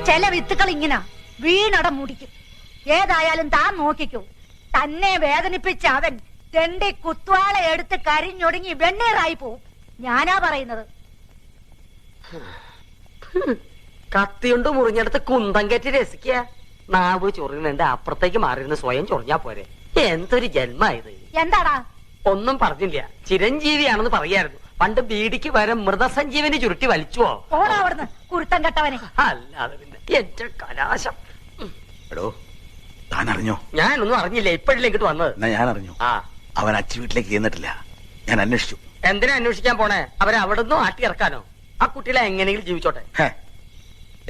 ചില വിത്തുകൾ ഇങ്ങനെ വീണട മുടിക്കും. ഏതായാലും താൻ നോക്കിക്കൂ, തന്നെ വേദനിപ്പിച്ച അവൻ തെണ്ടി കുത്വാള എടുത്ത് കരിഞ്ഞൊടുങ്ങി വെണ്ണീറായി പോവും. ഞാനാ പറയുന്നത്. കത്തിയുണ്ട് മുറിഞ്ഞെടുത്ത് കുന്തം കെറ്റി രസിക്ക. നാവ് ചൊറിയുന്നുണ്ട്, അപ്പുറത്തേക്ക് മാറിയിരുന്ന് സ്വയം ചൊറിഞ്ഞാ പോരെ. എന്തൊരു ജന്മായത്. എന്താടാ? ഒന്നും പറഞ്ഞില്ല. ചിരഞ്ജീവിയാണെന്ന് പറയായിരുന്നു. പണ്ട് ബീഡിക്ക് വരം മൃതസഞ്ജീവന് ചുരുട്ടി വലിച്ചുവോ? ഓടാ അവിടുന്ന് കുരുത്തം കെട്ടവനെ. അല്ലാതെ പിന്നെ എന്റെ കലാശം. എടോ, താൻ അറിഞ്ഞോ? ഞാനൊന്നും അറിഞ്ഞില്ല, ഇപ്പോഴല്ലേ ഇങ്ങോട്ട് വന്നത്. ഞാൻ അറിഞ്ഞു. അവൻ അച്ഛ വീട്ടിലേക്ക് ചെന്നിട്ടില്ല. ഞാൻ അന്വേഷിച്ചു. എന്തിനാ അന്വേഷിക്കാൻ പോണേ? അവരെ അവിടുന്ന് ആട്ടി ഇറക്കാനോ? ആ കുട്ടികളെ എങ്ങനെയെങ്കിലും ജീവിച്ചോട്ടെ.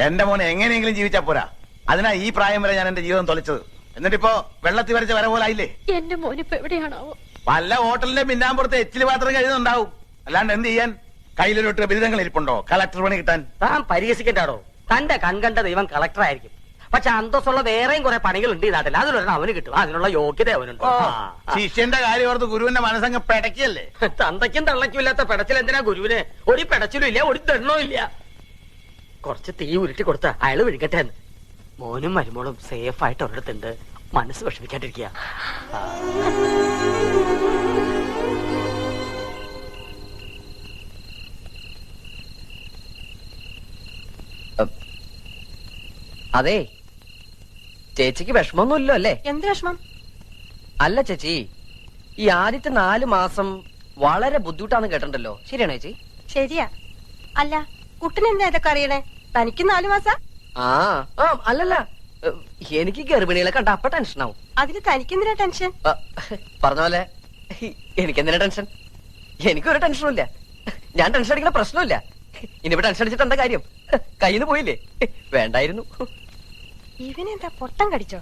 എന്റെ മോനെ എങ്ങനെയെങ്കിലും ജീവിച്ചാ പോരാ. അതിനാ ഈ പ്രായം വരെ ഞാൻ എന്റെ ജീവിതം തൊലച്ചത്. എന്നിട്ടിപ്പോ വെള്ളത്തിൽ വരച്ച വര പോലെ ആയില്ലേ. എന്റെ മോനിപ്പോ എവിടെയാണാവോ? വല്ല ഹോട്ടലിന്റെ മിന്നാമ്പുറത്ത് എച്ചില് പാത്രം കഴിയുന്നുണ്ടാവും. അല്ലാണ്ട് എന്ത് ചെയ്യാൻ? കയ്യിലൊരു ബിരുദങ്ങൾ ഇരിപ്പുണ്ടോ കളക്ടർ പണി കിട്ടാൻ? താൻ പരിഹസിക്കണ്ടാടോ. തന്റെ കൺകണ്ട ദൈവം കളക്ടർ ആയിരിക്കും. പക്ഷെ അന്തസ്സുള്ള വേറെയും കുറെ പണികളുണ്ട് ഈ നാട്ടിൽ. അതിലൊരെണ്ണം അവന് കിട്ടും. അതിനുള്ള യോഗ്യത അവനുണ്ട്. ശിഷ്യന്റെ കാര്യം ഓർത്ത് ഗുരുവിന്റെ മനസ്സങ്ങ് പെടക്കല്ലേ. തന്തയ്ക്കും തള്ളയ്ക്കും ഇല്ലാത്ത പെടച്ചിൽ എന്തിനാ ഗുരുവിന്? ഒരു പെടച്ചിലും ഇല്ല, ഒരു ദണ്ണവും ഇല്ല. കുറച്ച് തീ ഉരുട്ടി കൊടുത്ത അയാള് വിഴുകട്ടെ എന്ന്. മോനും മരുമോളും സേഫ് ആയിട്ട് ഒരിടത്തുണ്ട്. മനസ്സ് വിഷമിക്കാണ്ടിരിക്കുക. അതെ, ചേച്ചിക്ക് വിഷമൊന്നുമില്ലോ അല്ലേ? എന്ത് വിഷമം? അല്ല ചേച്ചി, ഈ ആദ്യത്തെ 4 മാസം വളരെ ബുദ്ധിമുട്ടാന്ന് കേട്ടിട്ടുണ്ടല്ലോ. ശരിയാണോ ചേച്ചി? ശരിയാ. അല്ല, കുട്ടനെന്താ ഇതൊക്കെ അറിയണേ? തനിക്ക് 4 മാസം? അല്ലല്ല, എനിക്ക് ഗർഭിണികളെ കണ്ട അപ്പ ടെൻഷനാവും. അതിന് തനിക്കെന്തിനാ ടെൻഷൻ? പറഞ്ഞ പോലെ എനിക്കെന്തിനാ ടെൻഷൻ? എനിക്കൊരു ടെൻഷനും ഇല്ല. ഞാൻ ടെൻഷൻ അടിക്കുന്ന പ്രശ്നമില്ല. ഇനിയിപ്പോ ടെൻഷൻ അടിച്ചിട്ട് എന്താ കാര്യം? കയ്യിൽ നിന്ന് പോയില്ലേ? വേണ്ടായിരുന്നു. ഇവനെന്താ പൊട്ടം കടിച്ചോ?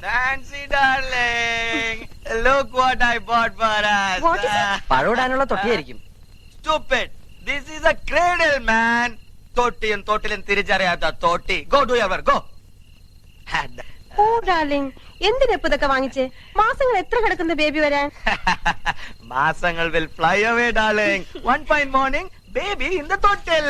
Nancy darling, look what I bought for us. What is it? പഴമിടാനുള്ള തൊട്ടിയായിരിക്കും. Stupid. This is a cradle, man. തോട്ടിലും തിരിച്ചറിയാത്ത തോട്ടി. Go do your work, go. ഓ ഡാർലിംഗ്, എന്തിനാ ഇപ്പൊ ഇതൊക്കെ വാങ്ങിച്ചേ? മാസങ്ങൾ എത്ര കിടക്കുന്ന ബേബി വരാൻ? മാസങ്ങൾ will fly away, darling. One fine morning, baby in the തോട്ടിൽ.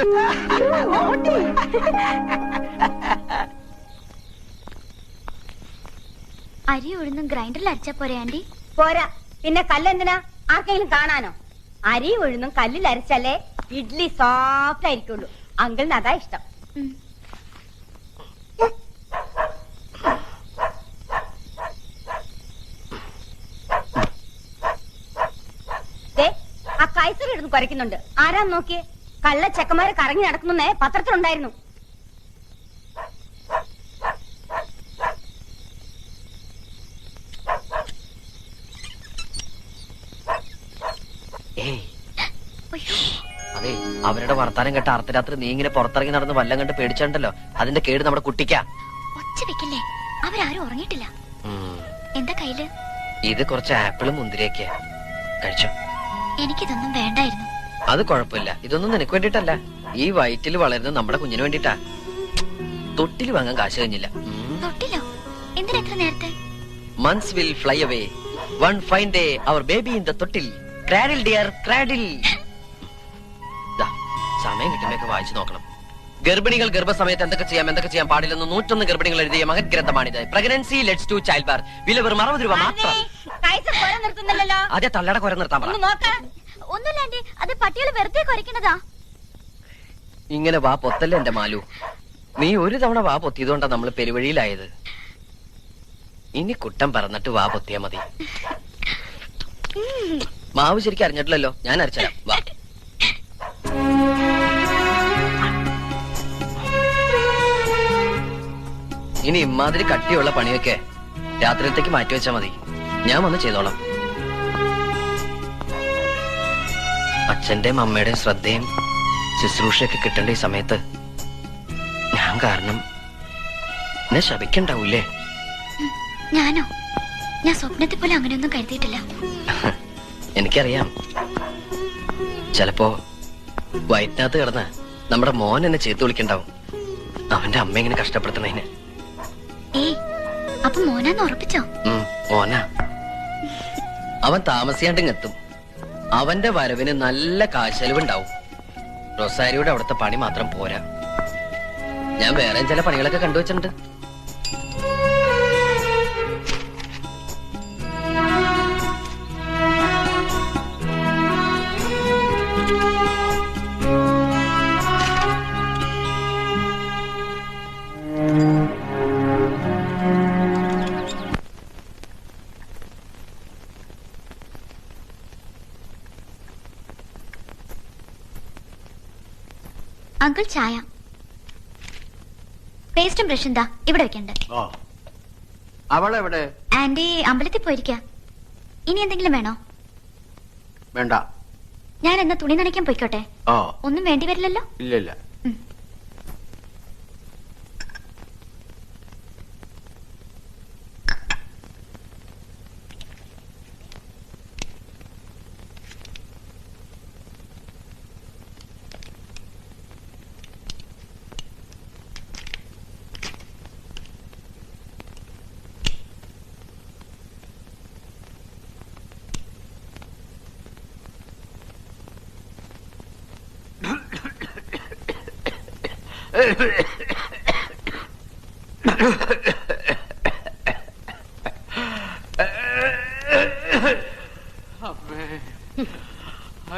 അരി ഉഴുന്നും ഗ്രൈൻഡറിൽ അരച്ചാ പോരെ ആന്റി? പോരാ, പിന്നെ കല്ലെന്തിനാ? ആർക്കെങ്കിലും കാണാനോ? അരി ഉഴുന്നും കല്ലിൽ അരച്ചാലേ ഇഡ്ലി സോഫ്റ്റ് ആയിരിക്കുള്ളൂ. അങ്കിളിന് അതാ ഇഷ്ടം. ആ കൈസർ ഇടുന്ന് കുരയ്ക്കുന്നുണ്ട്. ആരാന്ന് നോക്കിയേ? കള്ള ചെക്കന്മാരെ കറങ്ങി നടക്കുന്നേ പത്രത്തിലുണ്ടായിരുന്നു. അതെ, അവരുടെ വർത്താനം കേട്ട അർദ്ധരാത്രി നീ ഇങ്ങനെ പുറത്തിറങ്ങി നടന്ന് വല്ലം കണ്ട് പേടിച്ചിട്ടുണ്ടല്ലോ. അതിന്റെ കേട് നമ്മുടെ കുട്ടിക്കാ. ഒച്ച വെക്കില്ലേ, അവരാരും ഉറങ്ങിയിട്ടില്ല. എന്താ കയ്യില്? ഇത് കുറച്ച് ആപ്പിളും മുന്തിരിയൊക്കെയാ. കഴിച്ചോ. എനിക്കിതൊന്നും വേണ്ടായിരുന്നു. അത് കുഴപ്പമില്ല, ഇതൊന്നും നിനക്ക് വേണ്ടിട്ടല്ല. ഈ വയറ്റിൽ വളരുന്ന നമ്മുടെ കുഞ്ഞിന് വേണ്ടിട്ടാ. തൊട്ടിൽ വാങ്ങാൻ കാശ് കഴിഞ്ഞില്ല. തൊട്ടിലോ? എന്തിനാ എത്ര നേരത്തെ? Months will fly away. One fine day, our baby in the തൊട്ടിൽ. Cradle dear, cradle. സമയം കിട്ടുമ്പോഴൊക്കെ വായിച്ചു നോക്കണം. ഗർഭിണികൾ ഗർഭസമയത്ത് എന്തൊക്കെ ചെയ്യാൻ പാടില്ലെന്ന് 101 ഗർഭിണികൾ എഴുതിയ മഹഗ്രന്ഥമാണിത്. Pregnancy lets to child birth. വില വെറും 60 രൂപ മാത്രം. അതെ, തള്ളയുടെ കുര നിർത്താൻ പറ. ഒന്നുമില്ല ആന്റി, അത് പട്ടികൾ വെറുതെ കുരയ്ക്കുന്നതാ. ഇങ്ങനെ വാ പൊത്തല്ലേ എന്റെ മാലു. നീ ഒരു തവണ വാ പൊത്തിയതുകൊണ്ടാ നമ്മൾ പെരുവഴിയിലായത്. ഇനി കുട്ടം പറന്നിട്ട് വാ പൊത്തിയാ മതി. മാവ് ശരിക്കും അറിഞ്ഞിട്ടില്ലല്ലോ, ഞാൻ അരച്ചരാം. വാ. ഇനി ഇമാതിരി കട്ടിയുള്ള പണിയൊക്കെ രാത്രിയിലത്തേക്ക് മാറ്റിവെച്ചാ മതി. ഞാൻ വന്ന് ചെയ്തോളാം. അച്ഛന്റെയും അമ്മയുടെയും ശ്രദ്ധയും ശുശ്രൂഷയൊക്കെ കിട്ടേണ്ട ഈ സമയത്ത് ഞാൻ കാരണം എന്നെ ശപിക്കണ്ടാവൂലേ? ഞാനോ? ഞാൻ സ്വപ്നത്തിൽ പോലെ അങ്ങനെയൊന്നും കരുതിയിട്ടില്ല. എനിക്കറിയാം. ചിലപ്പോ വയറ്റിനകത്ത് കിടന്ന് നമ്മുടെ മോൻ എന്നെ ചേർത്ത് വിളിക്കണ്ടാവും, അവന്റെ അമ്മ ഇങ്ങനെ കഷ്ടപ്പെടുത്തണേന്. അപ്പൊ മോനാന്ന് ഉറപ്പിച്ചോ? മോനാ. അവൻ താമസിയാണ്ടിങ്ങെത്തും. അവന്റെ വരവിന് നല്ല കാശെലവുണ്ടാവും. റൊസാരിയുടെ അവിടുത്തെ പണി മാത്രം പോരാ. ഞാൻ വേറെ ചില പണികളൊക്കെ കണ്ടുവച്ചിട്ടുണ്ട്. അങ്കിൾ ചായ. പേസ്റ്റും ബ്രഷും എന്താ ഇവിടെ വെക്കണ്ട. അവളെവിടെ? ആന്റി അമ്പലത്തിൽ പോയിരിക്ക. ഇനി എന്തെങ്കിലും വേണോ? വേണ്ട. ഞാൻ എന്നാ തുണി നനയ്ക്കാൻ പോയിക്കോട്ടെ? ഒന്നും വേണ്ടി വരില്ലല്ലോ. ഇല്ല.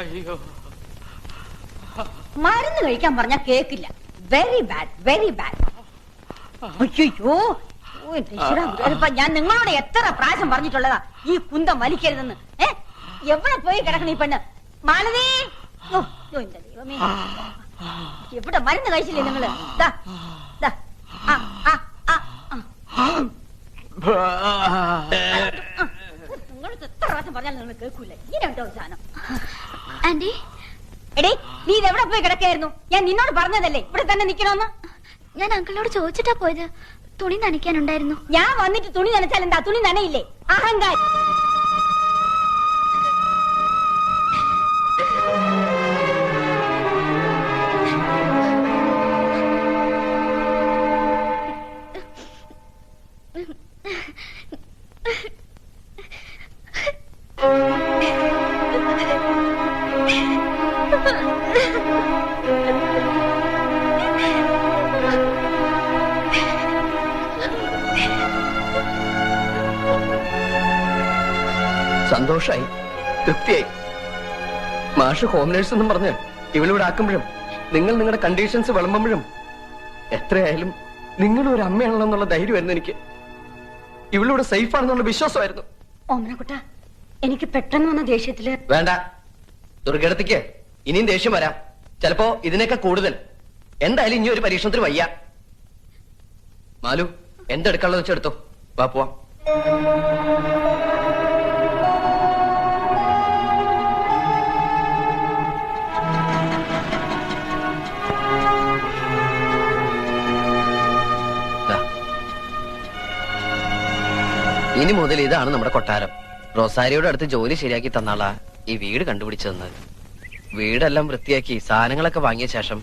അയ്യോ, മരുന്ന് കഴിക്കാൻ പറഞ്ഞാ കേക്കില്ല. Very bad, very bad. അയ്യോ, ഞാൻ നിങ്ങളോട് എത്ര പ്രാവശ്യം പറഞ്ഞിട്ടുള്ളതാ ഈ കുന്തം വലിക്കരുതെന്ന്. എവിടെ പോയി കിടക്കണ ഈ പെണ്ണ്? മാലതി, എന്റെ ദൈവമേ, എവിടെ മരുന്ന് കഴിച്ചില്ലേ നിങ്ങള്? നിങ്ങൾക്ക് എത്ര പ്രാവശ്യം പറഞ്ഞാൽ നിങ്ങൾ കേൾക്കൂല. ഇങ്ങനെ ഉണ്ടോ സാധനം? ആന്റി, എടേ, നീ ഇതെവിടെ പോയി കിടക്കായിരുന്നു? ഞാൻ നിന്നോട് പറഞ്ഞതല്ലേ ഇവിടെ തന്നെ നിക്കണമെന്ന്. ഞാൻ അങ്കിളിനോട് ചോദിച്ചിട്ടാ പോയത്. തുണി നനയ്ക്കാനുണ്ടായിരുന്നു. ഞാൻ വന്നിട്ട് തുണി നനച്ചാൽ എന്താ? തുണി നനയില്ലേ? അഹങ്കാരം. സന്തോഷായി, തൃപ്തിയായി. മാഷ് ഹോം നേഴ്സ് എന്നും പറഞ്ഞ് ഇവളിവിടെ ആക്കുമ്പോഴും നിങ്ങൾ നിങ്ങളുടെ കണ്ടീഷൻസ് വിളമ്പുമ്പോഴും എത്രയായാലും നിങ്ങളും ഒരു അമ്മയാണല്ലോ എന്നുള്ള ധൈര്യമായിരുന്നു എനിക്ക്. ഇവളിവിടെ സേഫ് ആണെന്നുള്ള വിശ്വാസമായിരുന്നു. ഓമനക്കുട്ട, എനിക്ക് പെട്ടെന്ന് വന്ന ദേഷ്യത്തില്. വേണ്ട, ദുർഘടത്തിക്ക് ഇനിയും ദേഷ്യം വരാം, ചിലപ്പോ ഇതിനൊക്കെ കൂടുതൽ. എന്തായാലും ഇനി ഒരു പരീക്ഷണത്തിന് വയ്യ. മാലു, എന്തെടുക്കാനുള്ളത് വെച്ചെടുത്തോ, വാ പോവാം. ഇനി മുതൽ ഇതാണ് നമ്മുടെ കൊട്ടാരം. റൊസാരിയോടെ അടുത്ത് ജോലി ശരിയാക്കി തന്നാളാ ഈ വീട് കണ്ടുപിടിച്ചതെന്ന്. വീടെല്ലാം വൃത്തിയാക്കി സാധനങ്ങളൊക്കെ വാങ്ങിയ ശേഷം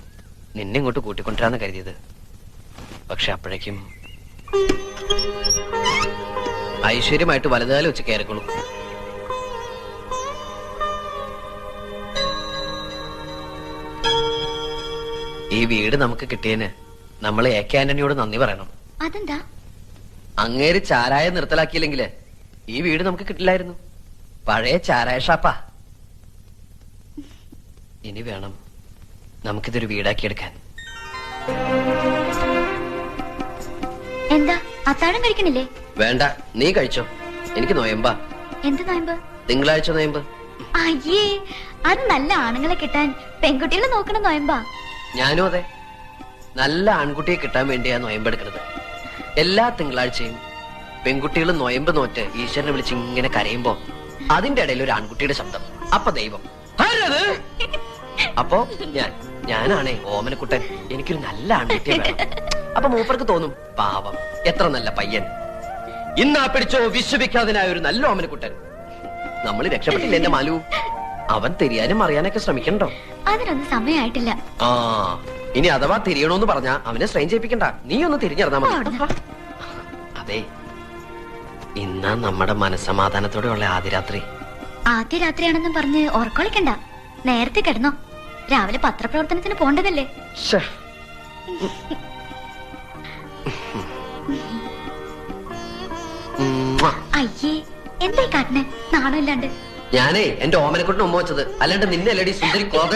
നിന്നെ ഇങ്ങോട്ട് കൂട്ടിക്കൊണ്ടിരാന്ന് കരുതിയത്. പക്ഷെ അപ്പോഴേക്കും ഐശ്വര്യമായിട്ട് വലതുകാലം വെച്ച് കയറിക്കൊള്ളു. ഈ വീട് നമുക്ക് കിട്ടിയതിന് നമ്മൾ എ കെ ആന്റണിയോട് നന്ദി പറയണം. അതെന്താ? അങ്ങേര് ചാരായ നിർത്തലാക്കിയില്ലെങ്കില് ഈ വീട് നമുക്ക് കിട്ടില്ലായിരുന്നു. പഴയ ചാരായ ഷാപ്പാ. ഇനി വേണം നമുക്കിതൊരു വീടാക്കിയെടുക്കാൻ. എന്താ, അത്താഴം കഴിക്കണില്ലേ? വേണ്ട, നീ കഴിച്ചോ. എനിക്ക് നോയമ്പാ. എന്ത് നോയമ്പ്? തിങ്കളാഴ്ച നോയമ്പ്. അയ്യേ, അത് നല്ല ആണുങ്ങളെ കിട്ടാൻ പെൺകുട്ടികളെ നോക്കണ നോയമ്പാ. ഞാനും അതെ, നല്ല ആൺകുട്ടിയെ കിട്ടാൻ വേണ്ടിയാ നോയമ്പെടുക്കുന്നത്. എല്ലാ തിങ്കളാഴ്ചയും പെൺകുട്ടികൾ നോയമ്പ് നോറ്റ് ഈശ്വരനെ വിളിച്ച് ഇങ്ങനെ കരയുമ്പോ അതിന്റെ ഇടയിൽ ഒരു ആൺകുട്ടിയുടെ ശബ്ദം. അപ്പൊ ദൈവം, അപ്പോ ഞാനാണേ ഓമനക്കുട്ടൻ, എനിക്കൊരു നല്ല ആൺകുട്ടിയെ വേണം. അപ്പൊ മൂപ്പർക്ക് തോന്നും, പാവം എത്ര നല്ല പയ്യൻ, ഇന്നാ പിടിച്ചോ വിശ്വവിഖ്യാതനായ ഒരു നല്ല ഓമനക്കുട്ടൻ. നമ്മൾ രക്ഷപ്പെട്ടില്ല എന്റെ മാലു. അവൻ തിരിയാനും അറിയാനൊക്കെ ശ്രമിക്കണ്ടോ? അതിനൊന്നും സമയമായിട്ടില്ല. ആ, ഇനി അഥവാ തിരിയണോന്ന് പറഞ്ഞാ അവനെ സ്ട്രെയിൻ ചെയ്യിപ്പിക്കണ്ട, നീ ഒന്ന് തിരിഞ്ഞിറങ്ങാ മതി. അതെ, ഇന്നാ നമ്മുടെ മനസ്സമാധാനത്തോടെയുള്ള ആദ്യ രാത്രി. ആദ്യ രാത്രിയാണെന്നും പറഞ്ഞ് ഓർക്കൊളിക്കണ്ട. നേരത്തെ കിടന്നോ, രാവിലെ പത്രപ്രവർത്തനത്തിന് പോണ്ടതല്ലേ. അയ്യേ എന്തായി കാട്ടിനെ നാണമില്ലാണ്ട്. ഞാനേ എന്റെ ഓമനക്കുട്ടിന് ഉമ്മ വെച്ചത്, അല്ലാണ്ട് നിന്നെ അല്ലടി സുന്ദരി കോത.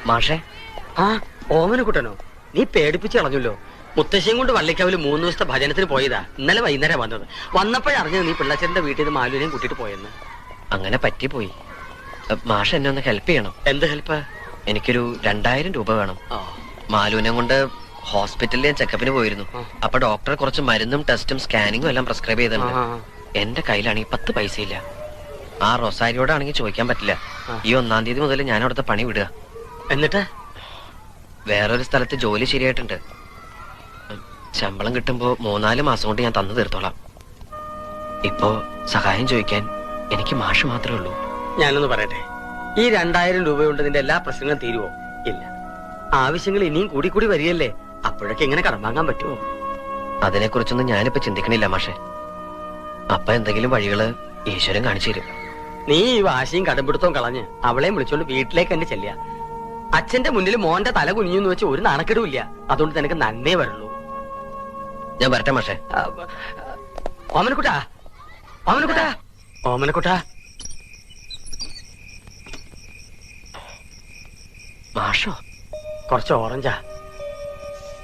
മാഷേ, ആ ഓമനക്കുട്ടനോ? നീ പേടിപ്പിച്ച് കളഞ്ഞല്ലോ. മുത്തശ്ശിയും കൊണ്ട് വള്ളിക്കാവില് 3 ദിവസത്തെ ഭജനത്തിന് പോയതാ. ഇന്നലെ വൈകുന്നേരം വന്നത്. വന്നപ്പോഴറിഞ്ഞത് നീ പിള്ളച്ചന്റെ വീട്ടിൽ നിന്ന് മാലുവിനെയും കൂട്ടിട്ട് പോയെന്ന്. അങ്ങനെ പറ്റിപ്പോയി. മാഷ എന്നെ ഒന്ന് ഹെൽപ്പ് ചെയ്യണം. എന്ത് ഹെൽപ്പ്? എനിക്കൊരു 2000 രൂപ വേണം. മാലുവിനെ കൊണ്ട് ഹോസ്പിറ്റലിൽ ഞാൻ ചെക്കപ്പിന് പോയിരുന്നു. അപ്പൊ ഡോക്ടർ കുറച്ച് മരുന്നും ടെസ്റ്റും സ്കാനിങ്ങും എല്ലാം പ്രിസ്ക്രൈബ് ചെയ്തിട്ടുണ്ട്. എന്റെ കയ്യിലാണെങ്കിൽ 10 പൈസ ഇല്ല. ആ റൊസാരിയോടാണെങ്കിൽ ചോദിക്കാൻ പറ്റില്ല. ഈ 1-ാം തീയതി മുതൽ ഞാൻ അവിടുത്തെ പണി വിടുക. എന്നിട്ട് വേറൊരു സ്ഥലത്ത് ജോലി ശരിയായിട്ടുണ്ട്. ശമ്പളം കിട്ടുമ്പോ 3-4 മാസം കൊണ്ട് ഞാൻ തന്നു തീർത്തോളാം. ഇപ്പോ സഹായം ചോദിക്കാൻ എനിക്ക് മാഷ് മാത്രമേ ഉള്ളൂ. ഞാനൊന്ന് പറയട്ടെ, ഈ 2000 രൂപ കൊണ്ട് നിന്റെ എല്ലാ പ്രശ്നങ്ങളും തീരുവോ? ഇല്ല. ആവശ്യങ്ങൾ ഇനിയും കൂടി കൂടി വരികയല്ലേ. അപ്പോഴൊക്കെ എങ്ങനെ കടം വാങ്ങാൻ പറ്റുമോ? അതിനെക്കുറിച്ചൊന്നും ഞാനിപ്പോ ചിന്തിക്കണില്ല മാഷെ. അപ്പൊ എന്തെങ്കിലും വഴികള് ഈശ്വരൻ കാണിച്ചു തരും. നീ ഈ വാശിയും കടമ്പിടുത്തവും കളഞ്ഞ് അവളെയും വിളിച്ചോണ്ട് വീട്ടിലേക്ക് തന്നെ ചെല്ലുക. അച്ഛന്റെ മുന്നിൽ മോന്റെ തല കുനിഞ്ഞെന്ന് വെച്ച് ഒരു നാണക്കെടുമില്ല. അതുകൊണ്ട് നിനക്ക് നന്നേ വരുള്ളൂ. ഞാൻ വരട്ടെ മാഷെ. ഓമനക്കുട്ടാ, ഓമനക്കുട്ടാ, ഓമനക്കുട്ടാ. മാഷോ? കുറച്ച് ഓറഞ്ചാ.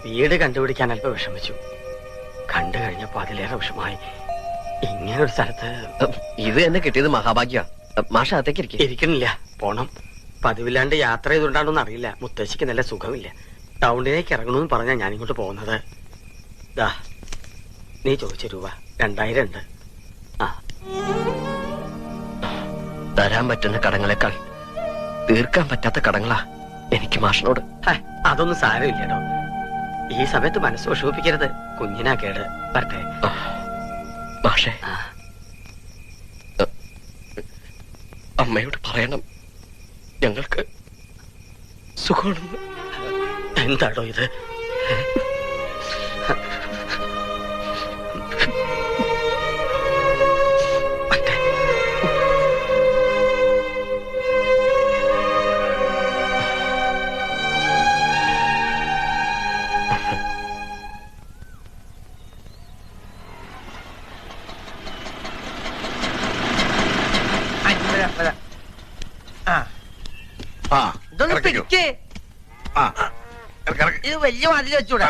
വീട് കണ്ടുപിടിക്കാൻ അല്പം വിഷമിച്ചു. കണ്ടു കഴിഞ്ഞപ്പോ അതിലേറെ വിഷമായി. ഇങ്ങനൊരു സ്ഥലത്ത് ഇത് എന്നെ കിട്ടിയത് മഹാഭാഗ്യ. മാഷ അകത്തേക്ക് ഇരിക്കണില്ല, പോണം. പതിവില്ലാണ്ട് യാത്ര ചെയ്തുകൊണ്ടാണെന്ന് അറിയില്ല. മുത്തശ്ശിക്ക് നല്ല സുഖമില്ല. ടൗണിലേക്ക് ഇറങ്ങണമെന്ന് പറഞ്ഞാ ഞാനിങ്ങോട്ട് പോകുന്നത്. ദാ നീ ചോദിച്ച രൂപ 2000 ഉണ്ട്. തരാൻ പറ്റുന്ന കടങ്ങളെക്കാൾ തീർക്കാൻ പറ്റാത്ത കടങ്ങളാ എനിക്ക് മാഷിനോട്. അതൊന്നും സാരമില്ലടോ. ഈ സമയത്ത് മനസ്സ് വിഷമിപ്പിക്കരുത്. കുഞ്ഞിനാ കേട്. വരട്ടെ മാഷേ. അമ്മയോട് പറയണം ഞങ്ങൾക്ക് സുഖമാണെന്ന്. എന്താടോ ഇത്? ഇത് വലിയ മതിൽ വെച്ചൂടാ.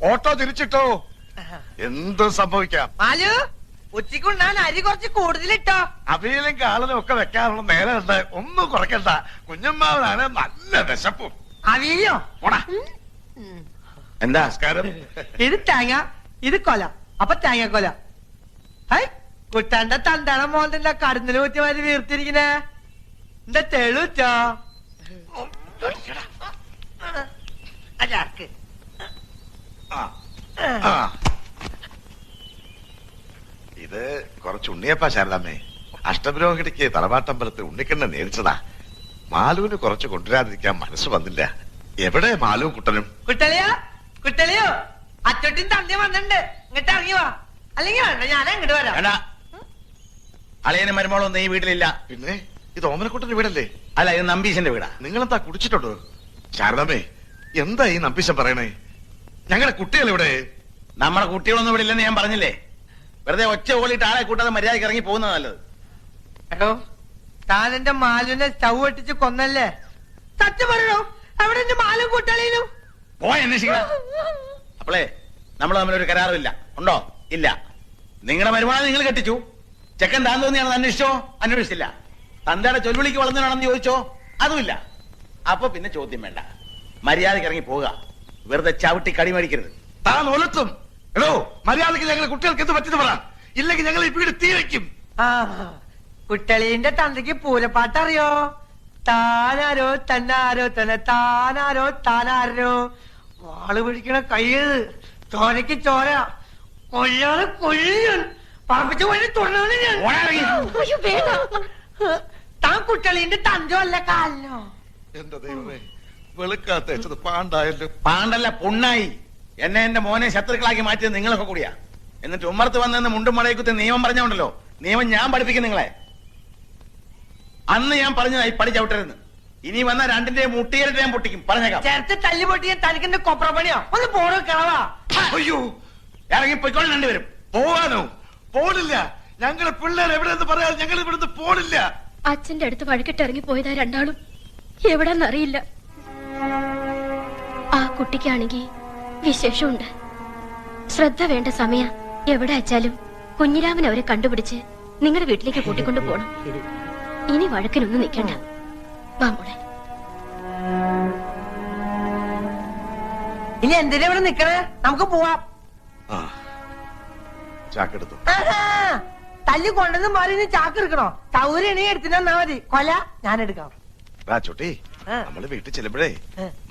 ഓട്ടോ തിരിച്ചിട്ടോ, എന്തും സംഭവിക്കാം. മാലു, ഉച്ചക്കുണ്ണാൻ അരി കുറച്ച് കൂടുതലിട്ടോ. അവിയലും കാളനും ഒക്കെ വെക്കാനുള്ള നേരം ഉണ്ട്. ഒന്നും കുറയ്ക്കണ്ട. കുഞ്ഞമ്മാവനാണ് നല്ല വിശപ്പും. അവിയലോ? എന്താ നമസ്കാരം? ഇത് തേങ്ങ, ഇത് കൊല. അപ്പൊ തേങ്ങ കൊല. ഹൈ, കുട്ടാന്റെ തണ്ടാണ മോന്റെ കടന്നില് കുറ്റിമാരി വീർത്തിരിക്കണേ. എന്താ തെളിച്ചോ? അതാക്ക് ഇത് കുറച്ച് ഉണ്ണിയപ്പാ ശാരദാമ്മേ. അഷ്ടപുരോഹിണിക്ക് തറവാട്ടമ്പലത്തിൽ ഉണ്ണിക്കണ്ണ നേരിച്ചതാ. മാലുവിന് കുറച്ച് കൊണ്ടുവരാതിരിക്കാൻ മനസ്സ് വന്നില്ല. എവിടെ മാലുവും കുട്ടനും? കുട്ടളിയോ, കുട്ടളിയോ, അച്ചോട്ടിൻ തന്തി വന്നിട്ടുണ്ട്. ഇങ്ങോട്ട് ഇറങ്ങി വാ. അല്ലെങ്കിൽ വേണ്ട, ഞാൻ അങ്ങോട്ട് വരാം. അളിയനും മരുമോളൊന്നും ഈ വീട്ടിലില്ല. പിന്നെ ഇത് ഓമനക്കുട്ടന്റെ വീടല്ലേ? അല്ല, ഇത് നമ്പീശന്റെ വീടാ. നിങ്ങളെന്താ കുടിച്ചിട്ടുണ്ടോ? ശാരദാമ്മേ, എന്താ ഈ നമ്പീശൻ പറയണേ? ഞങ്ങളുടെ കുട്ടികൾ ഇവിടെ. നമ്മുടെ കുട്ടികളൊന്നും ഇവിടെ ഇല്ലെന്ന് ഞാൻ പറഞ്ഞില്ലേ? വെറുതെ ഒച്ച ഓളിയിട്ട് ആളെ കൂട്ടാതെ മര്യാദയ്ക്ക് ഇറങ്ങി പോകുന്നത് നല്ലത്. എടോ, താൻ എന്റെ മാലുവിനെ സ്റ്റൗ ഒട്ടിച്ച് കൊന്നല്ലേ? സത്യം പറയണോ? അവിടെ എന്റെ മാലും കുട്ടളിയിലും പോയി അന്വേഷിക്കണം. അപ്പളേ നമ്മൾ തമ്മിലൊരു കരാറുമില്ല. ഉണ്ടോ? ഇല്ല. നിങ്ങളുടെ മരുമോളെ നിങ്ങൾ കെട്ടിച്ചു. ചെക്കൻ താൻ തോന്നിയാണെന്ന് അന്വേഷിച്ചോ? അന്വേഷിച്ചില്ല. തന്തയുടെ ചൊൽവിളിക്ക് വളർന്നതാണെന്ന് ചോദിച്ചോ? അതുമില്ല. അപ്പൊ പിന്നെ ചോദ്യം വേണ്ട. മര്യാദയ്ക്ക് ഇറങ്ങി പോവുക. വെറുതെ ചവിട്ടി കടി മേടിക്കരുത്. താൻ ഒലത്തും. എടോ, മര്യാദയ്ക്ക് ഞങ്ങൾ കുട്ടികൾക്ക് എന്ത് പറ്റുന്നു പറ. ഇല്ലെങ്കിൽ ഞങ്ങൾ ഈ വീട് തീ വയ്ക്കും. കുട്ടളീന്റെ തന്തയ്ക്ക് പൂരപ്പാട്ട് അറിയോ? താനാരോ തന്നാരോ തന്നെ താനാരോ താനാരോ. വാള് പിടിക്കണ കയ്യത് ചോരക്ക് ചോര. കൊല്ലാതെ കൊല്ലും. പറപ്പിച്ച വഴി തുടർന്നു ഞാൻ. താൻ കുട്ടളീന്റെ തന്തോ അല്ല കാലിനോ? എന്റെ ദൈവമേ, വെളുക്കാത്ത പാണ്ടായല്ലോ. പാണ്ടല്ല, പൊണ്ണായി. എന്നെ എന്റെ മോനെ ശത്രുക്കളാക്കി മാറ്റിയത് നിങ്ങളൊക്കെ കൂടിയാ. എന്നിട്ട് ഉമ്മർത്ത് വന്നെന്ന് മുണ്ടും മടയക്കുത്തി നിയമം പറഞ്ഞോണ്ടല്ലോ. നിയമം ഞാൻ പഠിപ്പിക്കും നിങ്ങളെ. അന്ന് ഞാൻ പറഞ്ഞതായി പടി ചവിട്ടരുന്ന്. ഇനി വന്ന രണ്ടിന്റെ മുട്ടിയേറിട്ട് ഞാൻ പൊട്ടിക്കും, പറഞ്ഞേക്കാം. ചേർത്ത് തല്ലി പൊട്ടിയ തനിക്കെന്റെ കൊപ്ര പണിയോ? ഒന്ന് പോണോ കളവാ. അയ്യോ, ഇറങ്ങി പോയിക്കോളെ രണ്ടുപേരും. പോവാനോ? പോണില്ല. ഞങ്ങളെ പിള്ളേർ എവിടെയെന്ന് പറയാതെ ഞങ്ങൾ ഇവിടുന്ന് പോണില്ല. അച്ഛന്റെ അടുത്ത് വഴക്കിട്ട് ഇറങ്ങി പോയതാ രണ്ടാളും. എവിടെന്നറിയില്ല. ആ കുട്ടിക്കാണെങ്കിൽ വിശേഷമുണ്ട്. ശ്രദ്ധ വേണ്ട സമയ എവിടെ അയച്ചാലും കുഞ്ഞിരാമൻ അവരെ കണ്ടുപിടിച്ച് നിങ്ങളുടെ വീട്ടിലേക്ക് കൂട്ടിക്കൊണ്ടു പോണം. ഇനി വഴക്കിനൊന്നും നിൽക്കണ്ട. വാ മോളെ. ഇനി എന്തിനാ ഇവിടെ നിക്കണേ? നമുക്ക് പോവാം. ചാക്കെടുത്തു. തല്ലി കൊണ്ടെന്ന് മാറി ഇനി ചാക്ക് എടുക്കണോ? സൗകര്യണി എടുത്തിനാ മതി. കൊല ഞാൻ എടുക്കാം. ചുട്ടി, നമ്മള് വീട്ടിൽ ചെല്ലുമ്പോഴേ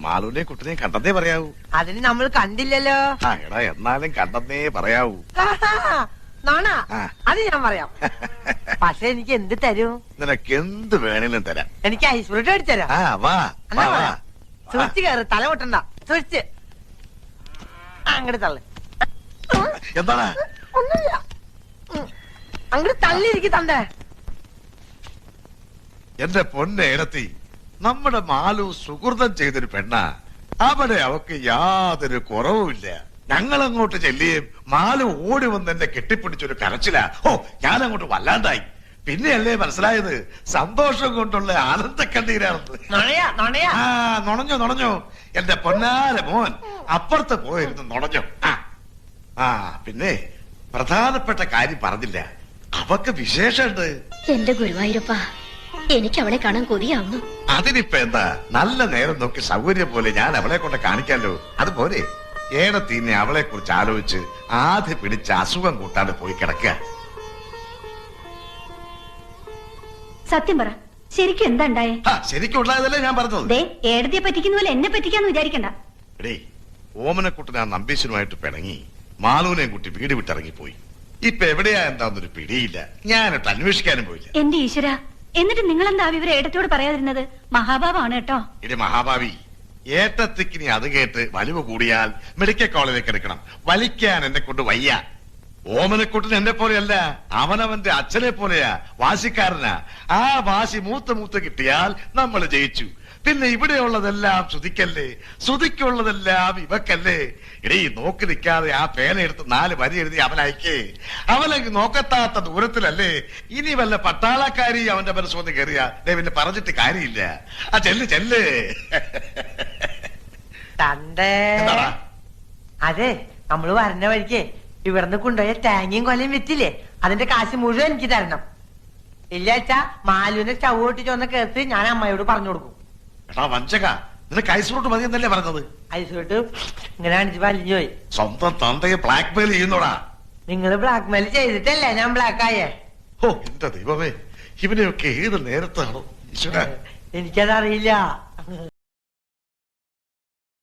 മാളുവിനെയും കുട്ടിനെയും കണ്ടെന്നേ പറയാവൂ. അതിന് നമ്മൾ കണ്ടില്ലല്ലോ. എടാ, എന്നാലും കണ്ടെന്നേ പറയാവൂ. നോണ, അത് ഞാൻ പറയാം. പക്ഷെ എനിക്ക് എന്ത് തരും? നിനക്ക് എന്ത് വേണേലും തരാം. എനിക്ക് ഐസ്ഫ്രൂട്ട് അടിച്ചരാം. സൂക്ഷിച്ച് കയറി, തല പൊട്ടണ്ട. സൂക്ഷിച്ച് അങ്ങോട്ട് തള്ളു. എന്താണ്? ഒന്നുമില്ല, അങ്ങോട്ട് തള്ളിയിരിക്കും തണ്ടേ. എന്റെ പൊന്നേടത്തി, നമ്മുടെ മാലു സുഹൃതം ചെയ്തൊരു പെണ്ണാ. അവിടെ അവക്ക് യാതൊരു കുറവുമില്ല. ഞങ്ങളങ്ങോട്ട് ചെല്ലുകയും മാലു ഓടി വന്ന് എന്നെ കെട്ടിപ്പിടിച്ചൊരു കരച്ചിലാ. ഞാനങ്ങോട്ട് വല്ലാണ്ടായി. പിന്നെയല്ലേ മനസ്സിലായത് സന്തോഷം കൊണ്ടുള്ള ആനന്ദ കണ്ണീരാണെന്ന്. നുണഞ്ഞോ എന്റെ പൊന്നാര മോൻ അപ്പുറത്ത് പോയിരുന്നു നുണഞ്ഞോ. പിന്നെ പ്രധാനപ്പെട്ട കാര്യം പറഞ്ഞില്ല. അവക്ക് വിശേഷമുണ്ട്. എന്റെ ഗുരുവായൂരപ്പ, എനിക്ക് അവളെ കാണാൻ കൊതിയാവുന്നു. അതിനിപ്പ എന്താ, നല്ല നേരം നോക്കി സൗകര്യം പോലെ ഞാൻ അവളെ കൊണ്ട് കാണിക്കാലോ. അതുപോലെ ഏടത്തീന്നെ അവളെ കുറിച്ച് ആലോചിച്ച് ആദ്യം പിടിച്ച അസുഖം കൂട്ടാതെ പോയി കിടക്കുക. സത്യം പറ, ശരിക്കും എന്താ ഉണ്ടായേ? ശരിക്കും ഉണ്ടായതല്ലേ ഞാൻ പറഞ്ഞത്. ഏടത്തിയെ പറ്റിക്കുന്ന പോലെ എന്നെ പറ്റിക്കാന്ന് വിചാരിക്കണ്ട. എടേ, ഓമനക്കുട്ടൻ ആ നമ്പീശനുമായിട്ട് പിണങ്ങി മാലൂനെയും കുട്ടി വീട് വിട്ടിറങ്ങിപ്പോയി. ഇപ്പൊ എവിടെയാ എന്താന്നൊരു പിടിയില്ല. ഞാനിട്ട് അന്വേഷിക്കാനും പോയില്ല. എന്റെ ഈശ്വര, എന്നിട്ട് നിങ്ങൾ എന്താ വിവരം ഏടത്തോട് പറയാതിരുന്നത്? മഹാഭാവാണ് കേട്ടോ. ഇടി മഹാഭാവി, ഏട്ടത്തിക്ക് നീ അത് കേട്ട് വലിവ് കൂടിയാൽ മെഡിക്കൽ കോളേജിലേക്ക് എടുക്കണം. വലിക്കാൻ എന്നെ കൊണ്ട് വയ്യ. ഓമനക്കുട്ടൻ എന്നെ പോലെയല്ല, അവനവന്റെ അച്ഛനെ പോലെയാ, വാശിക്കാരനാ. ആ വാശി മൂത്ത് കിട്ടിയാൽ നമ്മൾ ജയിച്ചു. പിന്നെ ഇവിടെയുള്ളതെല്ലാം ശ്രുതിക്കല്ലേ, ശ്രുതിക്കുള്ളതെല്ലാം ഇവക്കല്ലേ. ഇടീ, നോക്കി നിൽക്കാതെ ആ പേനയെടുത്ത് 4 വരി എഴുതി അവനയക്കേ. അവനക്ക് നോക്കത്താത്ത ദൂരത്തിലല്ലേ. ഇനി വല്ല പട്ടാളക്കാരി അവന്റെ മനസ്സൊന്ന് കയറിയാ പിന്നെ പറഞ്ഞിട്ട് കാര്യമില്ല. ചെല്ല്. അതെ, നമ്മള് വരണ വഴിക്ക് ഇവിടുന്ന് കൊണ്ടുപോയ തേങ്ങയും കൊലയും വിറ്റില്ലേ, അതിന്റെ കാശ് മുഴുവൻ എനിക്ക് തരണം. ഇല്ലാച്ചാ മാലുവിന്റെ സ്റ്റൗ പൊട്ടിച്ചോന്ന കേസ് ഞാൻ അമ്മയോട് പറഞ്ഞു കൊടുക്കും. എടാ വഞ്ചക, നിനക്ക് ഐസ്ഫ്രൂട്ട് മതി എന്നല്ലേ പറഞ്ഞത്? ഐസ്ഫ്രൂട്ട് ഇങ്ങനെ അടിച്ച് വലിഞ്ഞു പോയി. സ്വന്തം തന്തയെ ബ്ലാക്ക് മെയിൽ ചെയ്യുന്നോടാ. നിങ്ങള് ബ്ലാക്ക് മെയിൽ ചെയ്തിട്ടല്ലേ ഞാൻ ബ്ലാക്ക് ആയേ. എന്റെ ദൈവമേ, ഇവനെയൊക്കെ ഏത് നേരത്താണോ ഈശ്വര? എനിക്കതറിയില്ല.